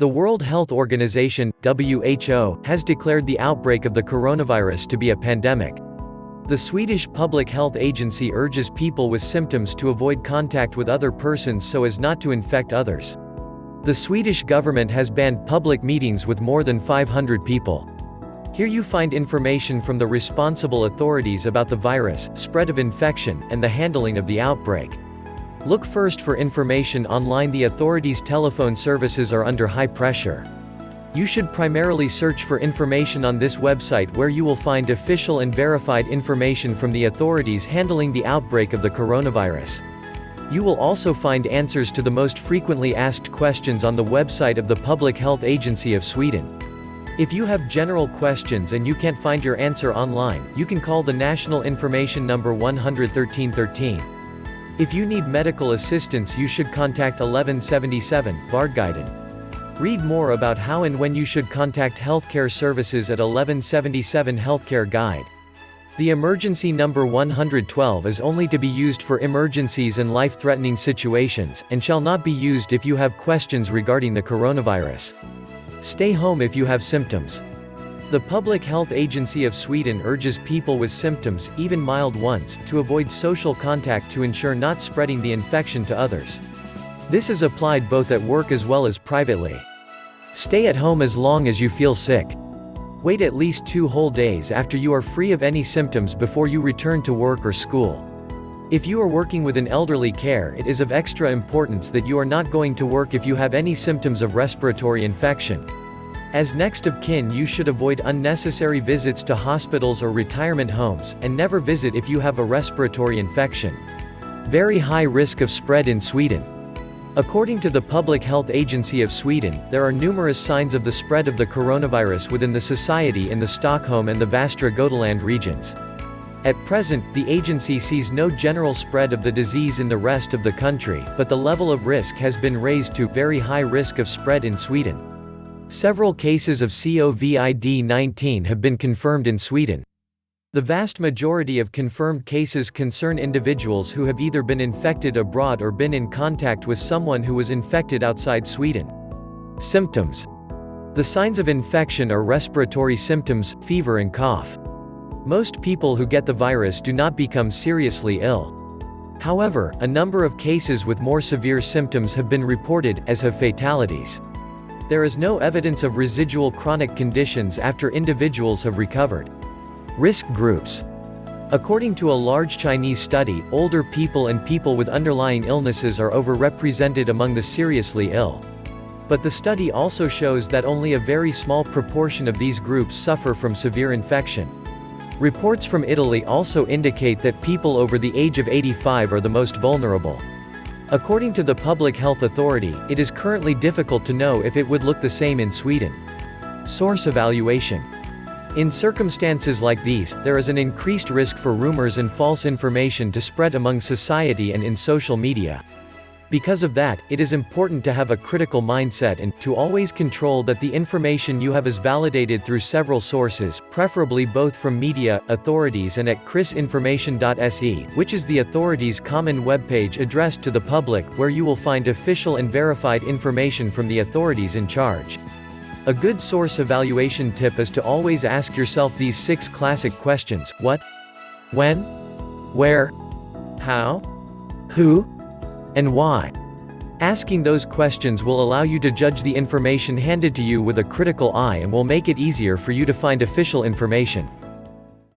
The World Health Organization, WHO, has declared the outbreak of the coronavirus to be a pandemic. The Swedish Public Health Agency urges people with symptoms to avoid contact with other persons so as not to infect others. The Swedish government has banned public meetings with more than 500 people. Here you find information from the responsible authorities about the virus, spread of infection, and the handling of the outbreak. Look first for information online. The authorities' telephone services are under high pressure. You should primarily search for information on this website where you will find official and verified information from the authorities handling the outbreak of the coronavirus. You will also find answers to the most frequently asked questions on the website of the Public Health Agency of Sweden. If you have general questions and you can't find your answer online, you can call the national information number 11313. If you need medical assistance, you should contact 1177, Vardguiden. Read more about how and when you should contact healthcare services at 1177 Healthcare Guide. The emergency number 112 is only to be used for emergencies and life-threatening situations, and shall not be used if you have questions regarding the coronavirus. Stay home if you have symptoms. The Public Health Agency of Sweden urges people with symptoms, even mild ones, to avoid social contact to ensure not spreading the infection to others. This is applied both at work as well as privately. Stay at home as long as you feel sick. Wait at least 2 whole days after you are free of any symptoms before you return to work or school. If you are working with an elderly care, it is of extra importance that you are not going to work if you have any symptoms of respiratory infection. As next of kin, you should avoid unnecessary visits to hospitals or retirement homes, and never visit if you have a respiratory infection. Very high risk of spread in Sweden. According to the Public Health Agency of Sweden, there are numerous signs of the spread of the coronavirus within the society in the Stockholm and the Västra Götaland regions. At present, the agency sees no general spread of the disease in the rest of the country, but the level of risk has been raised to very high risk of spread in Sweden. Several cases of COVID-19 have been confirmed in Sweden. The vast majority of confirmed cases concern individuals who have either been infected abroad or been in contact with someone who was infected outside Sweden. Symptoms. The signs of infection are respiratory symptoms, fever and cough. Most people who get the virus do not become seriously ill. However, a number of cases with more severe symptoms have been reported, as have fatalities. There is no evidence of residual chronic conditions after individuals have recovered. Risk groups. According to a large Chinese study, older people and people with underlying illnesses are overrepresented among the seriously ill. But the study also shows that only a very small proportion of these groups suffer from severe infection. Reports from Italy also indicate that people over the age of 85 are the most vulnerable. According to the Public Health Authority, it is currently difficult to know if it would look the same in Sweden. Source evaluation. In circumstances like these, there is an increased risk for rumors and false information to spread among society and in social media. Because of that, it is important to have a critical mindset and to always control that the information you have is validated through several sources, preferably both from media, authorities and at krisinformation.se, which is the authorities' common webpage addressed to the public, where you will find official and verified information from the authorities in charge. A good source evaluation tip is to always ask yourself these 6 classic questions: what, when, where, how, who, and why. Asking those questions will allow you to judge the information handed to you with a critical eye and will make it easier for you to find official information.